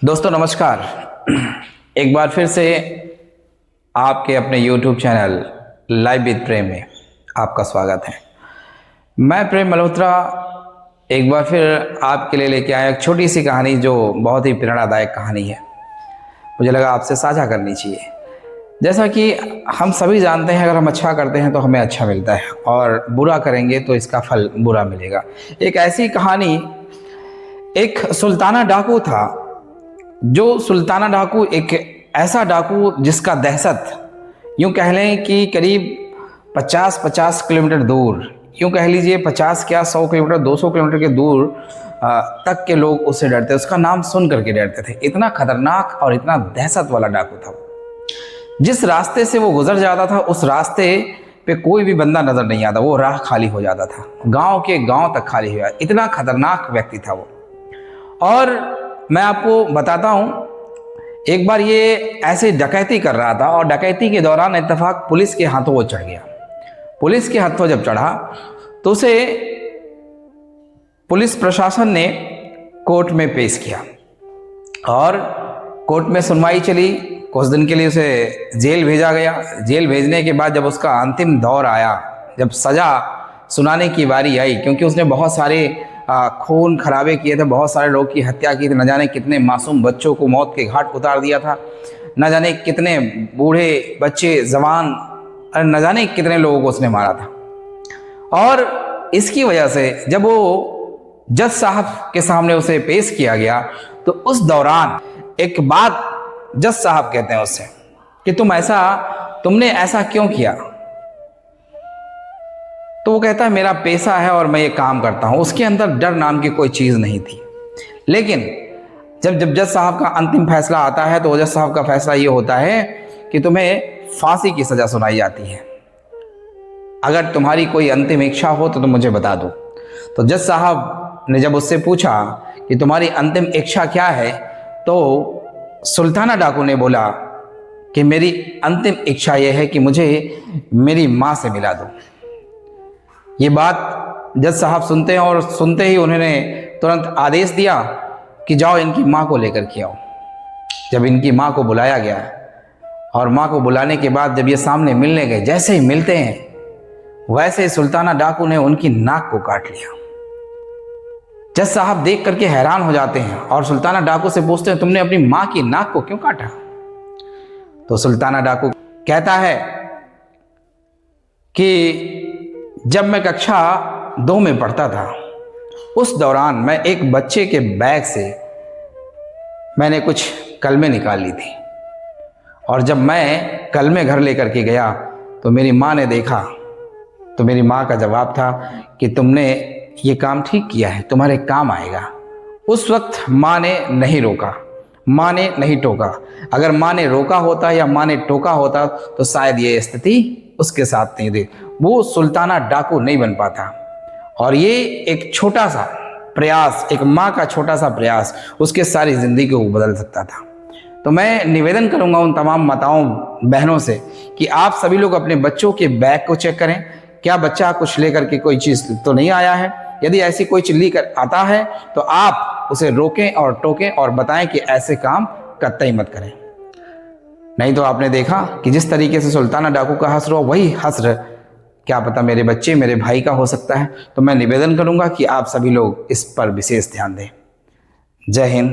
दोस्तों नमस्कार। एक बार फिर से आपके अपने YouTube चैनल लाइव विद प्रेम में आपका स्वागत है। मैं प्रेम मल्होत्रा एक बार फिर आपके लिए लेके आया एक छोटी सी कहानी जो बहुत ही प्रेरणादायक कहानी है। मुझे लगा आपसे साझा करनी चाहिए। जैसा कि हम सभी जानते हैं, अगर हम अच्छा करते हैं तो हमें अच्छा मिलता है और बुरा करेंगे तो इसका फल बुरा मिलेगा। एक ऐसी कहानी, एक सुल्ताना डाकू था। जो सुल्ताना डाकू एक ऐसा डाकू जिसका दहशत यूँ कह लें कि करीब 50 किलोमीटर दूर, यूँ कह लीजिए 50 क्या 100 किलोमीटर 200 किलोमीटर के दूर तक के लोग उससे डरते, उसका नाम सुन करके डरते थे। इतना खतरनाक और इतना दहशत वाला डाकू था। जिस रास्ते से वो गुजर जाता था उस रास्ते पे कोई भी बंदा नजर नहीं आता, वो राह खाली हो जाता था, गांव के गांव तक खाली हो जाता। इतना खतरनाक व्यक्ति था वो। और मैं आपको बताता हूं, एक बार ये ऐसे डकैती कर रहा था और डकैती के दौरान इत्तेफाक पुलिस के हाथों वो चढ़ गया। पुलिस के हाथों जब चढ़ा तो उसे पुलिस प्रशासन ने कोर्ट में पेश किया और कोर्ट में सुनवाई चली। कुछ दिन के लिए उसे जेल भेजा गया। जेल भेजने के बाद जब उसका अंतिम दौर आया, जब सज़ा सुनाने की बारी आई, क्योंकि उसने बहुत सारे खून खराबे किए थे, बहुत सारे लोग की हत्या की थी, न जाने कितने मासूम बच्चों को मौत के घाट उतार दिया था, न जाने कितने बूढ़े बच्चे जवान, न जाने कितने लोगों को उसने मारा था। और इसकी वजह से जब वो जज साहब के सामने उसे पेश किया गया तो उस दौरान एक बात जज साहब कहते हैं उससे कि तुमने ऐसा क्यों किया। तो वो कहता है मेरा पेशा है और मैं ये काम करता हूं। उसके अंदर डर नाम की कोई चीज नहीं थी। लेकिन जब जज साहब का अंतिम फैसला आता है तो जज साहब का फैसला ये होता है कि तुम्हें फांसी की सजा सुनाई जाती है। अगर तुम्हारी कोई अंतिम इच्छा हो तो तुम मुझे बता दो। तो जज साहब ने जब उससे पूछा कि तुम्हारी अंतिम इच्छा क्या है, तो सुल्ताना डाकू ने बोला कि मेरी अंतिम इच्छा यह है कि मुझे मेरी माँ से मिला दो। ये बात जज साहब सुनते हैं और सुनते ही उन्होंने तुरंत आदेश दिया कि जाओ इनकी माँ को लेकर के आओ। जब इनकी माँ को बुलाया गया और माँ को बुलाने के बाद जब ये सामने मिलने गए, जैसे ही मिलते हैं वैसे ही सुल्ताना डाकू ने उनकी नाक को काट लिया। जज साहब देख करके हैरान हो जाते हैं और सुल्ताना डाकू से पूछते हैं तुमने अपनी माँ की नाक को क्यों काटा। तो सुल्ताना डाकू कहता है कि जब मैं कक्षा 2 में पढ़ता था उस दौरान मैं एक बच्चे के बैग से मैंने कुछ कलमें निकाल ली थी और जब मैं कलमें घर लेकर के गया तो मेरी माँ ने देखा तो मेरी माँ का जवाब था कि तुमने ये काम ठीक किया है, तुम्हारे काम आएगा। उस वक्त माँ ने नहीं रोका, माँ ने नहीं टोका। अगर माँ ने रोका होता या माँ ने टोका होता तो शायद ये स्थिति उसके साथ नहीं थी, वो सुल्ताना डाकू नहीं बन पाता। और ये एक छोटा सा प्रयास, एक माँ का छोटा सा प्रयास उसके सारी जिंदगी को बदल सकता था। तो मैं निवेदन करूंगा उन तमाम माताओं बहनों से कि आप सभी लोग अपने बच्चों के बैग को चेक करें, क्या बच्चा कुछ लेकर के कोई चीज़ तो नहीं आया है। यदि ऐसी कोई चीज लेकर आता है तो आप उसे रोकें और टोकें और बताएं कि ऐसे काम कतई मत करें। नहीं तो आपने देखा कि जिस तरीके से सुल्ताना डाकू का हश्र हुआ, वही हश्र क्या पता मेरे बच्चे, मेरे भाई का हो सकता है। तो मैं निवेदन करूंगा कि आप सभी लोग इस पर विशेष ध्यान दें। जय हिंद,